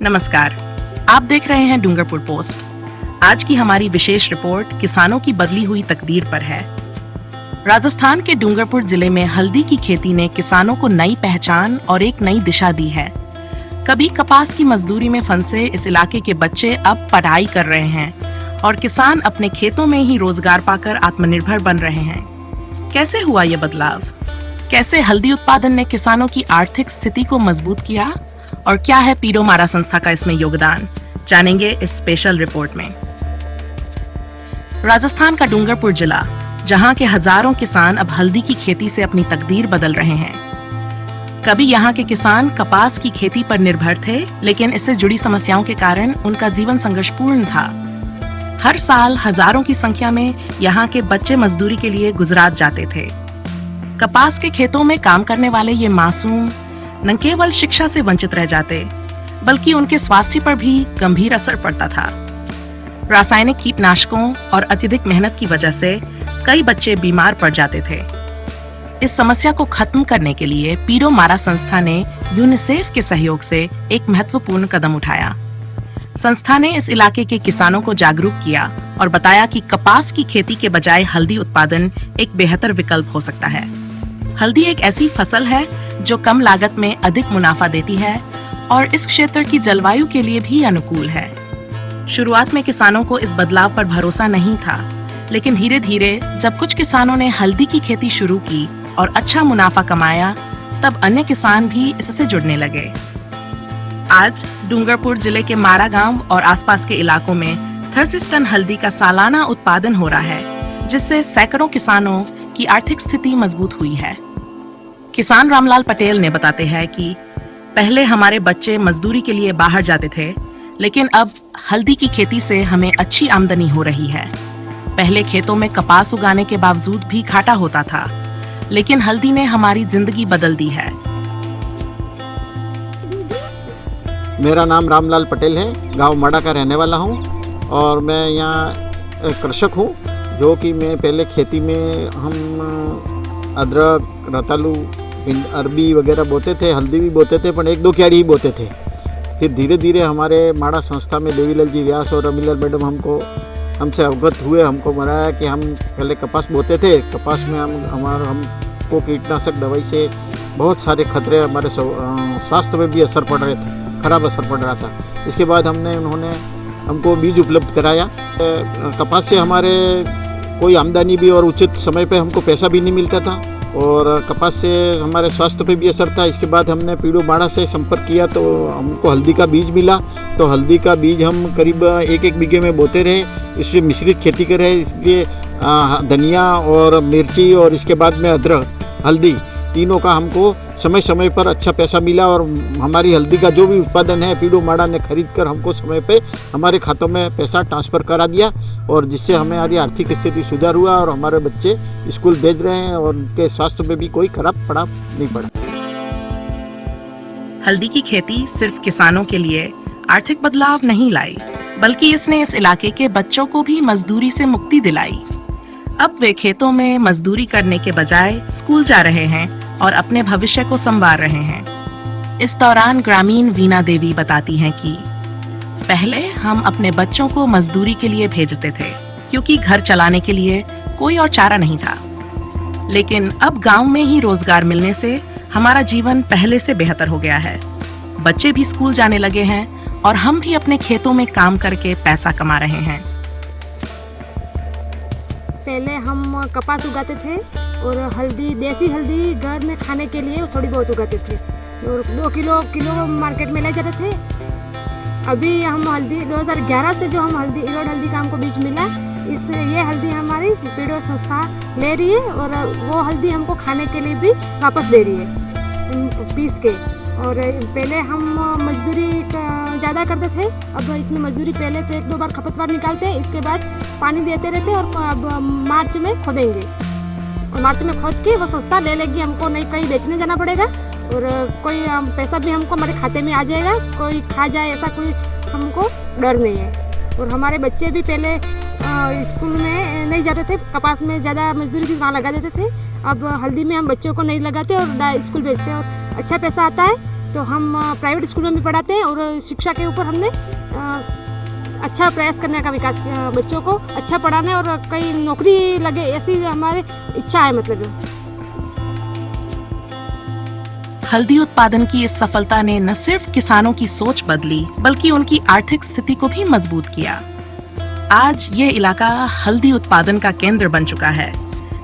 नमस्कार, आप देख रहे हैं डूंगरपुर पोस्ट। आज की हमारी विशेष रिपोर्ट किसानों की बदली हुई तकदीर पर है। राजस्थान के डूंगरपुर जिले में हल्दी की खेती ने किसानों को नई पहचान और एक नई दिशा दी है। कभी कपास की मजदूरी में फंसे इस इलाके के बच्चे अब पढ़ाई कर रहे हैं और किसान अपने खेतों में ही रोजगार पाकर आत्मनिर्भर बन रहे हैं। कैसे हुआ ये बदलाव? कैसे हल्दी उत्पादन ने किसानों की आर्थिक स्थिति को मजबूत किया और क्या है पीडो मारा संस्था का इसमें योगदान, जानेंगे इस स्पेशल रिपोर्ट में। राजस्थान का डूंगरपुर जिला, जहां के हजारों किसान अब हल्दी की खेती से अपनी तकदीर बदल रहे हैं। कभी यहां के किसान कपास की खेती पर निर्भर थे, लेकिन इससे जुड़ी समस्याओं के कारण उनका जीवन संघर्षपूर्ण था। हर साल हजारों की संख्या में यहां के बच्चे मजदूरी के लिए गुजरात जाते थे। कपास के खेतों में काम करने वाले ये मासूम न केवल शिक्षा से वंचित रह जाते, बल्कि उनके स्वास्थ्य पर भी गंभीर असर पड़ता था। रासायनिक कीटनाशकों और अत्यधिक मेहनत की वजह से कई बच्चे बीमार पड़ जाते थे। इस समस्या को खत्म करने के लिए पीडो मारा संस्था ने यूनिसेफ के सहयोग से एक महत्वपूर्ण कदम उठाया। संस्था ने इस इलाके के किसानों को जागरूक किया और बताया कि कपास की खेती के बजाय हल्दी उत्पादन एक बेहतर विकल्प हो सकता है। हल्दी एक ऐसी फसल है जो कम लागत में अधिक मुनाफा देती है और इस क्षेत्र की जलवायु के लिए भी अनुकूल है। शुरुआत में किसानों को इस बदलाव पर भरोसा नहीं था, लेकिन धीरे धीरे जब कुछ किसानों ने हल्दी की खेती शुरू की और अच्छा मुनाफा कमाया, तब अन्य किसान भी इससे जुड़ने लगे। आज डूंगरपुर जिले के मारा गांव और आसपास के इलाकों में 30 टन हल्दी का सालाना उत्पादन हो रहा है, जिससे सैकड़ों किसानों की आर्थिक स्थिति मजबूत हुई है। किसान रामलाल पटेल ने बताते हैं कि पहले हमारे बच्चे मजदूरी के लिए बाहर जाते थे, लेकिन अब हल्दी की खेती से हमें अच्छी आमदनी हो रही है। पहले खेतों में कपास उगाने के बावजूद भी घाटा होता था, लेकिन हल्दी ने हमारी जिंदगी बदल दी है। मेरा नाम रामलाल पटेल है, गांव माड़ा का रहने वाला हूं और मैं यहाँ कृषक हूं। जो कि मैं पहले खेती में हम अदरक, रतालू, अरबी वगैरह बोते थे, हल्दी भी बोते थे, पर 1-2 क्यारी ही बोते थे। फिर धीरे धीरे हमारे माड़ा संस्था में देवीलाल जी व्यास और रमीलाल मैडम हमसे अवगत हुए, हमको बताया कि हम पहले कपास बोते थे, कपास में हमको कीटनाशक दवाई से बहुत सारे खतरे, हमारे स्वास्थ्य में भी असर पड़ रहे थे, खराब असर पड़ रहा था। इसके बाद उन्होंने हमको बीज उपलब्ध कराया। कपास से हमारे कोई आमदनी भी और उचित समय पे हमको पैसा भी नहीं मिलता था और कपास से हमारे स्वास्थ्य पे भी असर था। इसके बाद हमने पीडो माड़ा से संपर्क किया तो हमको हल्दी का बीज मिला। तो हल्दी का बीज हम करीब 1-1 बीघे में बोते रहे, इससे मिश्रित खेती कर रहे, इसलिए धनिया और मिर्ची और इसके बाद में अदरक, हल्दी, तीनों का हमको समय समय पर अच्छा पैसा मिला और हमारी हल्दी का जो भी उत्पादन है पीडो माड़ा ने खरीद कर हमको समय पे हमारे खातों में पैसा ट्रांसफ़र करा दिया और जिससे हमारी आर्थिक स्थिति सुधार हुआ और हमारे बच्चे स्कूल भेज रहे हैं और उनके स्वास्थ्य में भी कोई खराब प्रभाव नहीं पड़ा। हल्दी की खेती सिर्फ किसानों के लिए आर्थिक बदलाव नहीं लाई, बल्कि इसने इस इलाके के बच्चों को भी मजदूरी से मुक्ति दिलाई। अब वे खेतों में मजदूरी करने के बजाय स्कूल जा रहे हैं और अपने भविष्य को संवार रहे हैं। इस दौरान ग्रामीण वीना देवी बताती हैं कि पहले हम अपने बच्चों को मजदूरी के लिए भेजते थे, क्योंकि घर चलाने के लिए कोई और चारा नहीं था। लेकिन अब गांव में ही रोजगार मिलने से हमारा जीवन पहले से बेहतर हो गया है। बच्चे भी स्कूल जाने लगे हैं और हम भी अपने खेतों में काम करके पैसा कमा रहे हैं। पहले हम कपास उगाते थे और हल्दी, देसी हल्दी घर में खाने के लिए थोड़ी बहुत उगाते थे और 2 किलो मार्केट में ले जाते थे। अभी हम हल्दी 2011 से जो हम हल्दी, इरोड हल्दी का हमको बीज मिला, ये हल्दी हमारी पीडो संस्था ले रही है और वो हल्दी हमको खाने के लिए भी वापस दे रही है पीस के। और पहले हम मजदूरी ज़्यादा करते थे, अब इसमें मजदूरी पहले तो 1-2 बार खपतवार निकालते हैं, इसके बाद पानी देते रहते और अब मार्च में खोदेंगे और मार्च में खोद के वो संस्था ले लेगी, हमको नहीं कहीं बेचने जाना पड़ेगा और कोई पैसा भी हमको हमारे खाते में आ जाएगा, कोई खा जाए ऐसा कोई हमको डर नहीं है। और हमारे बच्चे भी पहले स्कूल में नहीं जाते थे, कपास में ज़्यादा मजदूरी थी वहाँ लगा देते थे। अब हल्दी में हम बच्चों को नहीं लगाते और स्कूल भेजते हैं और अच्छा पैसा आता है, तो हम प्राइवेट स्कूल में भी पढ़ाते हैं और शिक्षा के ऊपर हमने अच्छा प्रयास करने का विकास किया, बच्चों को अच्छा पढ़ाने और कहीं नौकरी लगे ऐसी हमारी इच्छा है। मतलब हल्दी उत्पादन की इस सफलता ने न सिर्फ किसानों की सोच बदली बल्कि उनकी आर्थिक स्थिति को भी मजबूत किया। आज ये इलाका हल्दी उत्पादन का केंद्र बन चुका है।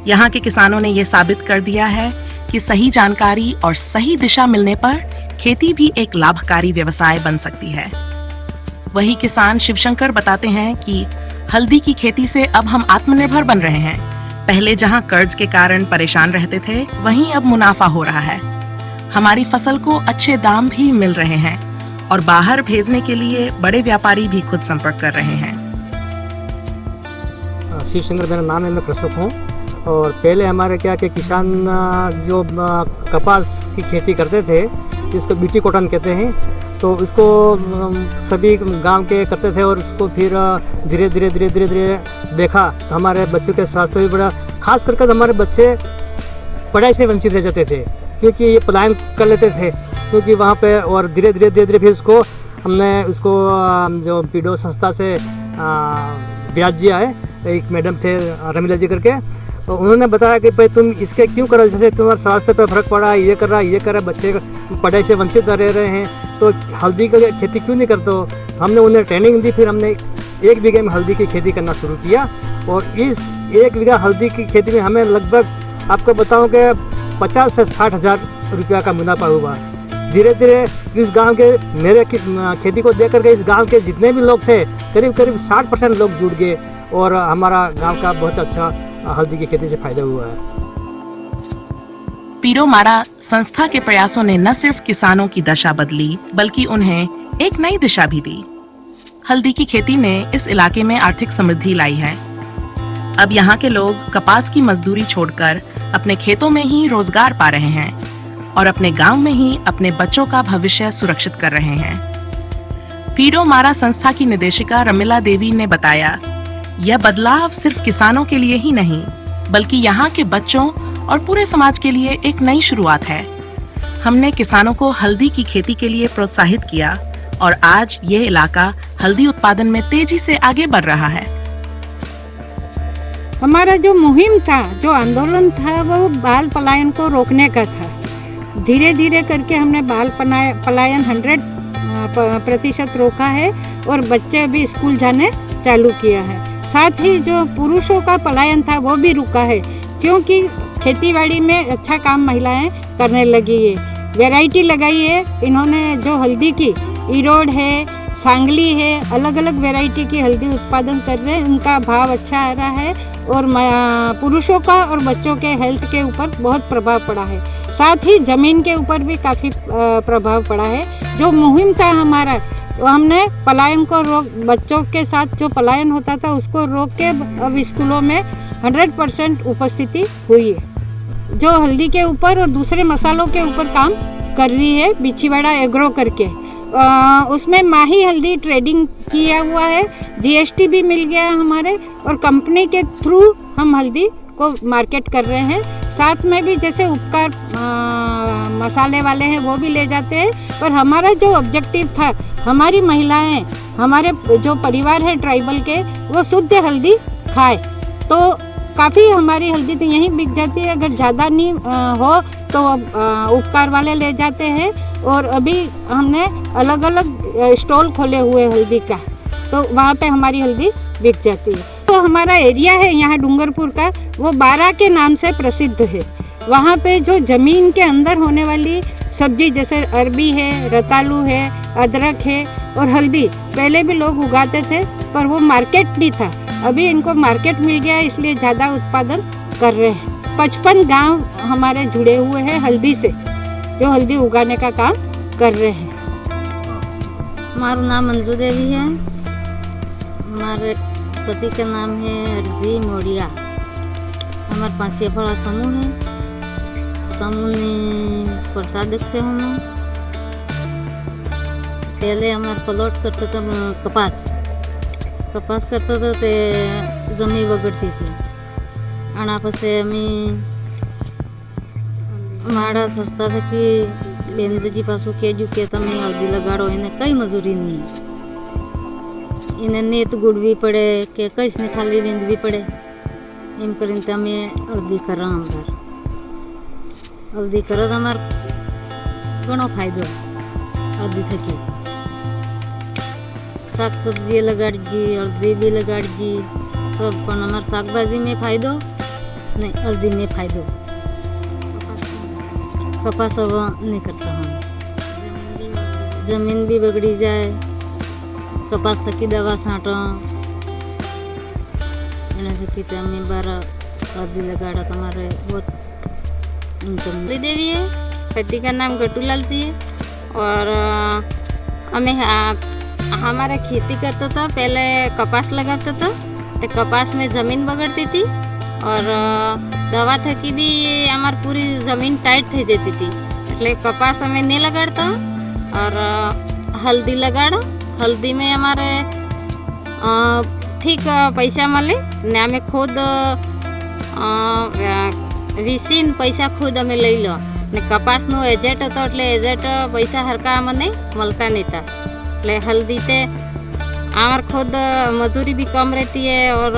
यहाँ के किसानों ने ये साबित कर दिया है कि सही जानकारी और सही दिशा मिलने पर खेती भी एक लाभकारी व्यवसाय बन सकती है। वही किसान शिवशंकर बताते हैं कि हल्दी की खेती से अब हम आत्मनिर्भर बन रहे हैं। पहले जहाँ कर्ज के कारण परेशान रहते थे, वहीं अब मुनाफा हो रहा है। हमारी फसल को अच्छे दाम भी मिल रहे हैं और बाहर भेजने के लिए बड़े व्यापारी भी खुद संपर्क कर रहे हैं। शिवशंकर मेरा नाम है, मैं कृषक हूँ। और पहले हमारे क्या कि किसान जो कपास की खेती करते थे, इसको बीटी कॉटन कहते हैं, तो इसको सभी गांव के करते थे और उसको फिर धीरे धीरे देखा तो हमारे बच्चों के स्वास्थ्य भी बड़ा, खास करके हमारे बच्चे पढ़ाई से वंचित रह जाते थे क्योंकि ये पलायन कर लेते थे क्योंकि वहाँ पे। और धीरे धीरे फिर उसको हमने उसको जो पीडो संस्था से ब्याज दिया है, एक मैडम थे रमीला जी करके, तो उन्होंने बताया कि भाई तुम इसके क्यों करो, जैसे तुम्हारे स्वास्थ्य पे फर्क पड़ा, ये कर रहा है, बच्चे पढ़ाई से वंचित रह रहे हैं, तो हल्दी की खेती क्यों नहीं करते हो। हमने उन्हें ट्रेनिंग दी, फिर हमने 1 बीघे में हल्दी की खेती करना शुरू किया और इस 1 बीघा हल्दी की खेती में हमें लगभग आपको बताऊं कि 50 से 60 हज़ार रुपया का मुनाफा हुआ। धीरे धीरे इस गांव के मेरे खेती को देख करके इस गांव के जितने भी लोग थे, करीब 60% लोग जुड़ गए और हमारा गांव का बहुत अच्छा हल्दी की खेती से फायदा हुआ है। पीरो मारा संस्था के प्रयासों ने न सिर्फ किसानों की दशा बदली बल्कि उन्हें एक नई दिशा भी दी। हल्दी की खेती ने इस इलाके में आर्थिक समृद्धि लाई है। अब यहाँ के लोग कपास की मजदूरी छोड़कर अपने खेतों में ही रोजगार पा रहे हैं और अपने गांव में ही अपने बच्चों का भविष्य सुरक्षित कर रहे हैं। पीरो मारा संस्था की निदेशिका रमीला देवी ने बताया, यह बदलाव सिर्फ किसानों के लिए ही नहीं बल्कि यहाँ के बच्चों और पूरे समाज के लिए एक नई शुरुआत है। हमने किसानों को हल्दी की खेती के लिए प्रोत्साहित किया और आज ये इलाका हल्दी उत्पादन में तेजी से आगे बढ़ रहा है। हमारा जो मुहिम था, जो आंदोलन था, वो बाल पलायन को रोकने का था। धीरे धीरे करके हमने बाल पलायन 100% रोका है और बच्चे भी स्कूल जाने चालू किया है। साथ ही जो पुरुषों का पलायन था वो भी रुका है क्योंकि खेतीबाड़ी में अच्छा काम महिलाएं करने लगी है। वैरायटी लगाई है इन्होंने, जो हल्दी की इरोड है, सांगली है, अलग अलग वैरायटी की हल्दी उत्पादन कर रहे हैं। उनका भाव अच्छा आ रहा है और पुरुषों का और बच्चों के हेल्थ के ऊपर बहुत प्रभाव पड़ा है। साथ ही ज़मीन के ऊपर भी काफ़ी प्रभाव पड़ा है। जो मुहिम था हमारा, तो हमने पलायन को रोक, बच्चों के साथ जो पलायन होता था उसको रोक के अब स्कूलों में 100% उपस्थिति हुई है, जो हल्दी के ऊपर और दूसरे मसालों के ऊपर काम कर रही है बिछीवाड़ा एग्रो करके। उसमें माही हल्दी ट्रेडिंग किया हुआ है, GST भी मिल गया हमारे और कंपनी के थ्रू हम हल्दी को मार्केट कर रहे हैं। साथ में भी जैसे उपकार मसाले वाले हैं वो भी ले जाते हैं, पर हमारा जो ऑब्जेक्टिव था, हमारी महिलाएं, हमारे जो परिवार है ट्राइबल के, वो शुद्ध हल्दी खाए, तो काफ़ी हमारी हल्दी तो यहीं बिक जाती है। अगर ज़्यादा नहीं हो तो उपकार वाले ले जाते हैं और अभी हमने अलग अलग स्टॉल खोले हुए हल्दी का, तो वहाँ पे हमारी हल्दी बिक जाती है। तो हमारा एरिया है यहाँ डूंगरपुर का, वो 12 के नाम से प्रसिद्ध है। वहाँ पे जो ज़मीन के अंदर होने वाली सब्जी जैसे अरबी है, रतालू है, अदरक है और हल्दी पहले भी लोग उगाते थे पर वो मार्केट नहीं था। अभी इनको मार्केट मिल गया है, इसलिए ज़्यादा उत्पादन कर रहे हैं। 55 गांव हमारे जुड़े हुए हैं हल्दी से, जो हल्दी उगाने का काम कर रहे हैं। हमारा नाम मंजू देवी है, हमारे पति का नाम है अर्जी मोड़िया। हमारे पास ये बड़ा समूह है, समूह ने प्रसादक से हूँ मैं। पहले हमारे प्लॉट करते थे कपास, कपास करता तो ते जमीन बगड़ती थी आना पसे अमी माड़ा सोचता था कि बेनजी पासू केजू के तमे हल्दी लगाड़ो इन्हें कई मजूरी नहीं इन्हें नेत गुड़ भी पड़े के कई ने खाली रेंज भी पड़े एम करीन तमे हल्दी करा अंदर हल्दी करो तो हमार घणो फायदो हल्दी थकी शाक सब्जी लगाड़जी हल्दी भी लगाड़जी सब पण हमार शाकभाजी में फायदो नहीं हल्दी में फायदो कपास अब नहीं करता हूँ जमीन भी बगड़ी जाए कपास थकी दवा छाँटो एना थकी तो हमें 12 हल्दी लगाड़ा तुम्हारे बहुत इनकम देवी है। पति का नाम गटूलाल जी है और हमें हमारा खेती करता था पहले कपास लगाता था तो कपास में ज़मीन बगड़ती थी और दवा थकी भी हमारी पूरी ज़मीन टाइट થઈ જતી थी એટલે कपास हमें नहीं लगाड़ता और हल्दी लगाड़ो हल्दी में हमारे ठीक पैसा मिले ने हमें खुद वीसीन पैसा खुद हमें लई लो ने कपास नो एजेट હતો એટલે એજેટ પૈસા હરકા મને મળતા નહોતા એટલે हल्दी ते हमार खुद मजूरी भी कम रहती है और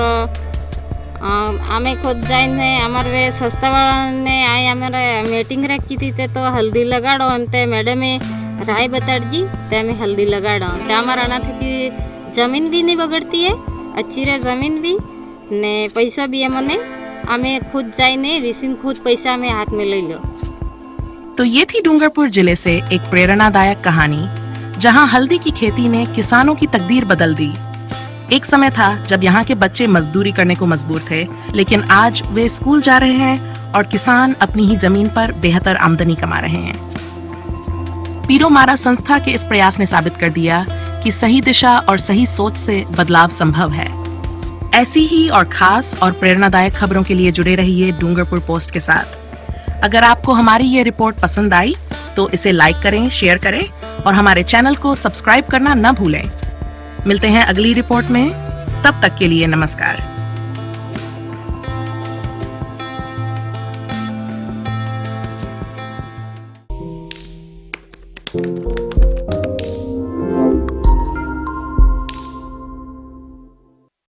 हमें खुद जाने हमारे सस्ता वाला ने आए हमारे मीटिंग रखी थी तो हल्दी लगाड़ो हम ते मैडम राय बताड़ जी ते हमें हल्दी लगाड़ो ते हमारा ना थी कि ज़मीन भी नहीं बगड़ती है अच्छी रहे ज़मीन भी ने पैसा भी हमने हमें खुद जाने विसिन खुद पैसा हमें हाथ में ले लो। तो ये थी डूंगरपुर जिले से एक प्रेरणादायक कहानी जहां हल्दी की खेती ने किसानों की तकदीर बदल दी। एक समय था जब यहाँ के बच्चे मजदूरी करने को मजबूर थे, लेकिन आज वे स्कूल जा रहे हैं और किसान अपनी ही जमीन पर बेहतर आमदनी कमा रहे हैं। पीरो मारा संस्था के इस प्रयास ने साबित कर दिया कि सही दिशा और सही सोच से बदलाव संभव है। ऐसी ही और खास और प्रेरणादायक खबरों के लिए जुड़े रहिए डूंगरपुर पोस्ट के साथ। अगर आपको हमारी ये रिपोर्ट पसंद आई तो इसे लाइक करें, शेयर करें और हमारे चैनल को सब्सक्राइब करना न भूलें। मिलते हैं अगली रिपोर्ट में, तब तक के लिए नमस्कार।